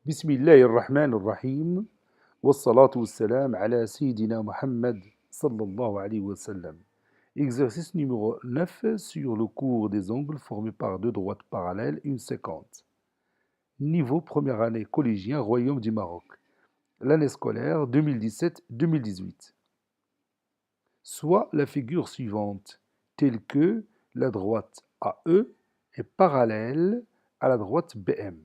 بسم الله الرحمن الرحيم والصلاة والسلام على سيدنا Mohammed sallallahu alayhi wa sallam. Exercice numéro 9 sur le cours des angles formés par deux droites parallèles, une séquente. Niveau première année collégien, Royaume du Maroc. L'année scolaire 2017-2018. Soit la figure suivante, telle que la droite AE est parallèle à la droite BM.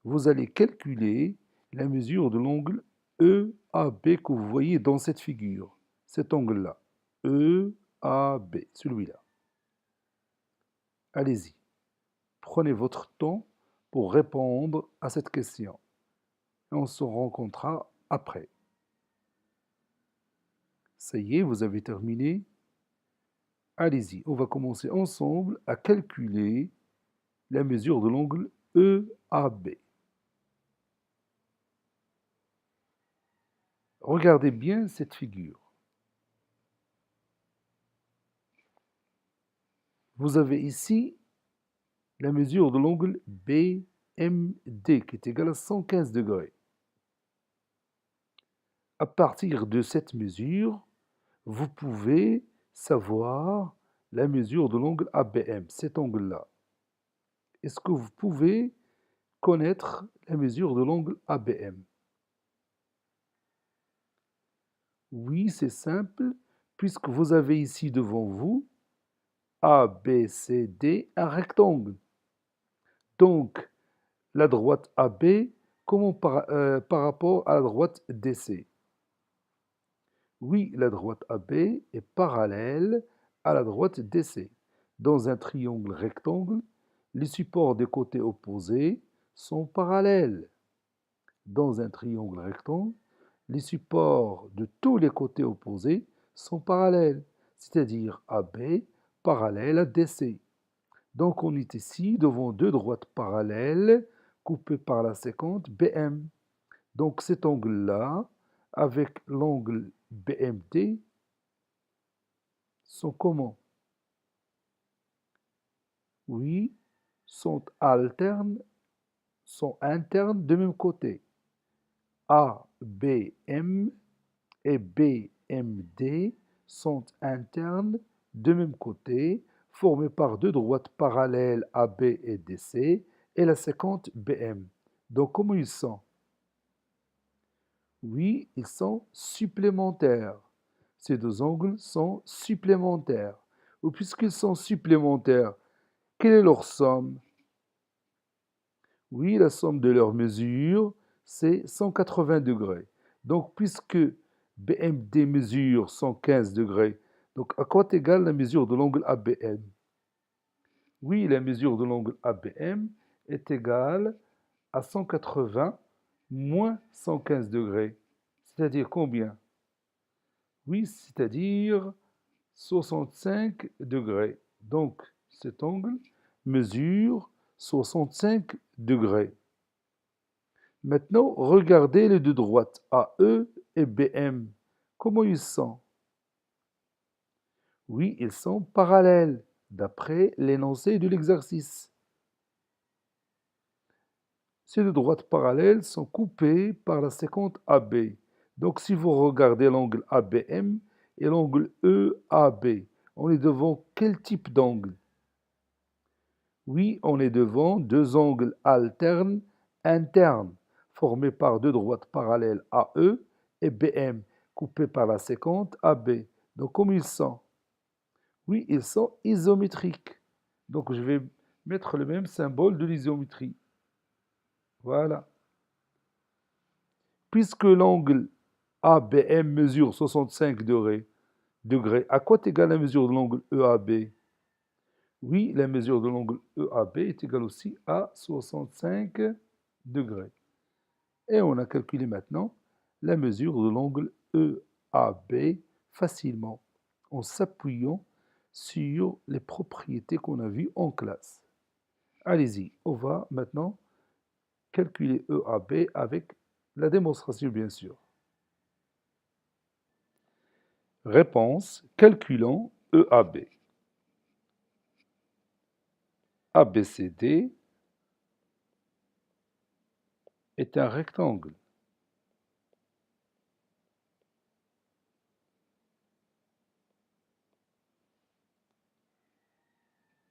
Vous allez calculer la mesure de l'angle EAB que vous voyez dans cette figure. Cet angle-là. EAB, celui-là. Allez-y. Prenez votre temps pour répondre à cette question. Et on se rencontrera après. Ça y est, vous avez terminé. Allez-y, on va commencer ensemble à calculer la mesure de l'angle EAB. Regardez bien cette figure. Vous avez ici la mesure de l'angle BMD qui est égal à 115 degrés. À partir de cette mesure, vous pouvez savoir la mesure de l'angle ABM, cet angle-là. Est-ce que vous pouvez connaître la mesure de l'angle ABM? Oui, c'est simple, puisque vous avez ici devant vous ABCD, un rectangle. Donc, la droite AB, comment par rapport à la droite DC? Oui, la droite AB est parallèle à la droite DC. Dans un triangle rectangle, les supports des côtés opposés sont parallèles. Dans un triangle rectangle, les supports de tous les côtés opposés sont parallèles, c'est-à-dire AB parallèle à DC. Donc on est ici devant deux droites parallèles coupées par la séquente BM. Donc cet angle-là, avec l'angle BMD, sont comment? Oui, sont alternes, sont internes de même côté. ABM et BMD sont internes de même côté, formés par deux droites parallèles AB et DC et la séquente BM. Donc comment ils sont? Oui, ils sont supplémentaires. Ces deux angles sont supplémentaires. Ou puisqu'ils sont supplémentaires, quelle est leur somme? Oui, la somme de leurs mesures, c'est 180 degrés. Donc, puisque BMD mesure 115 degrés, donc à quoi est égale la mesure de l'angle ABM? Oui, la mesure de l'angle ABM est égale à 180 moins 115 degrés. C'est-à-dire combien? Oui, c'est-à-dire 65 degrés. Donc, cet angle mesure 65 degrés. Maintenant, regardez les deux droites, AE et BM. Comment ils sont? Oui, ils sont parallèles, d'après l'énoncé de l'exercice. Ces deux droites parallèles sont coupées par la séquente AB. Donc, si vous regardez l'angle ABM et l'angle EAB, on est devant quel type d'angle? Oui, on est devant deux angles alternes internes, formés par deux droites parallèles AE et BM, coupées par la séquente AB. Donc, comme ils sont? Oui, ils sont isométriques. Donc, je vais mettre le même symbole de l'isométrie. Voilà. Puisque l'angle ABM mesure 65 degrés, à quoi est égale la mesure de l'angle EAB? Oui, la mesure de l'angle EAB est égale aussi à 65 degrés. Et on a calculé maintenant la mesure de l'angle EAB facilement en s'appuyant sur les propriétés qu'on a vues en classe. Allez-y, on va maintenant calculer EAB avec la démonstration bien sûr. Réponse, calculons EAB. ABCD est un rectangle.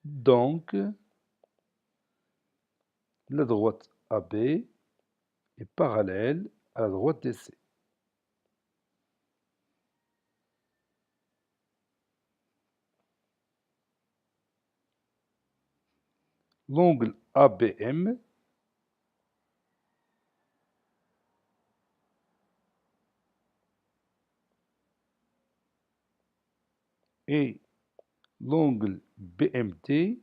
Donc, la droite AB est parallèle à la droite DC. L'angle ABM et l'angle BMD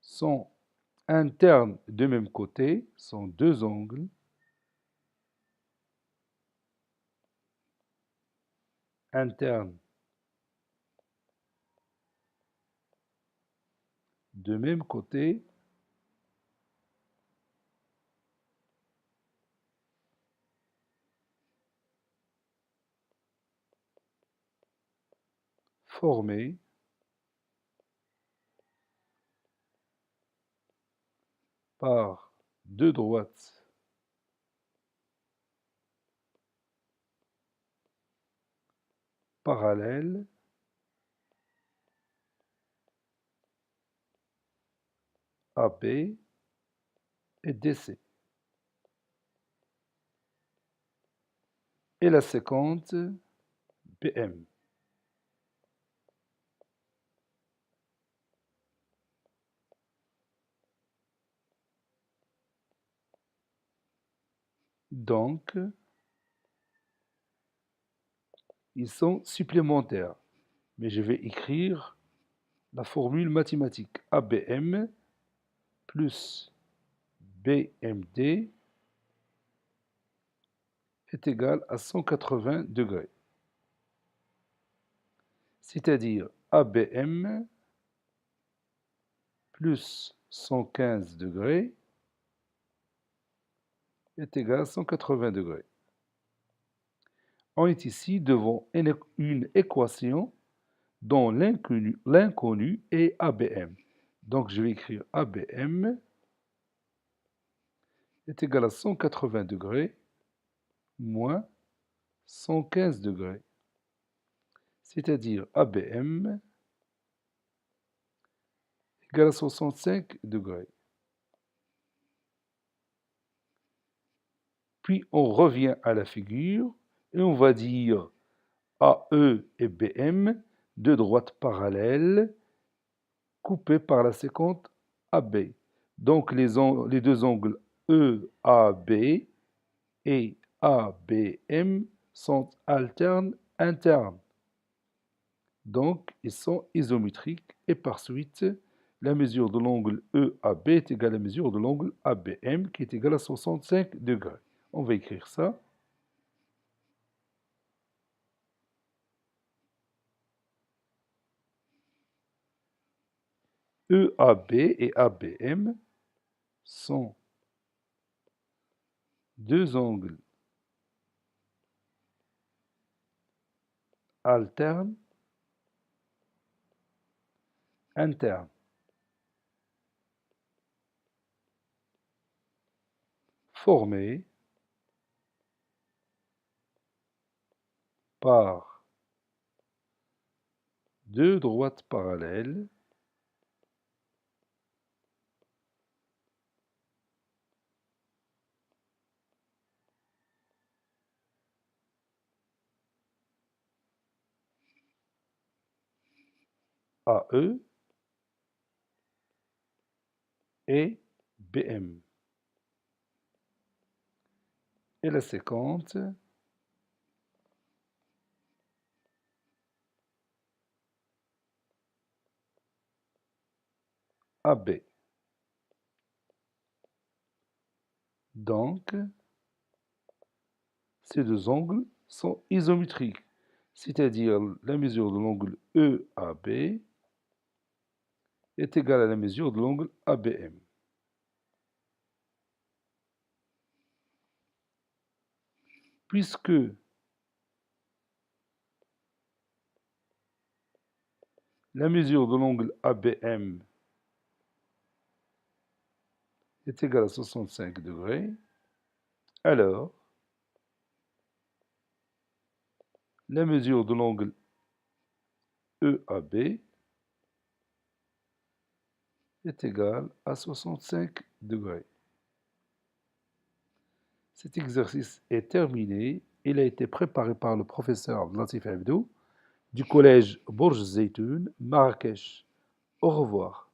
sont internes de même côté, sont deux angles internes de même côté formés par deux droites parallèles AB et DC. Et la séquente BM. Donc, ils sont supplémentaires. Mais je vais écrire la formule mathématique ABM plus BMD est égal à 180 degrés. C'est-à-dire ABM plus 115 degrés est égal à 180 degrés. On est ici devant une équation dont l'inconnu est ABM. Donc je vais écrire ABM est égal à 180 degrés moins 115 degrés. C'est-à-dire ABM égale à 65 degrés. Puis on revient à la figure et on va dire AE et BM, deux droites parallèles coupées par la séquente AB. Donc les deux angles EAB et ABM sont alternes internes. Donc ils sont isométriques et par suite, la mesure de l'angle EAB est égale à la mesure de l'angle ABM qui est égale à 65 degrés. On va écrire ça. EAB et ABM sont deux angles alternes internes formés par deux droites parallèles AE et BM. Et la séquente AB. Donc, ces deux angles sont isométriques, c'est-à-dire la mesure de l'angle EAB est égale à la mesure de l'angle ABM. Puisque La mesure de l'angle ABM est égale à 65 degrés. Alors, la mesure de l'angle EAB est égale à 65 degrés. Cet exercice est terminé. Il a été préparé par le professeur Latif Abdou du collège Bourj Zeytoun, Marrakech. Au revoir.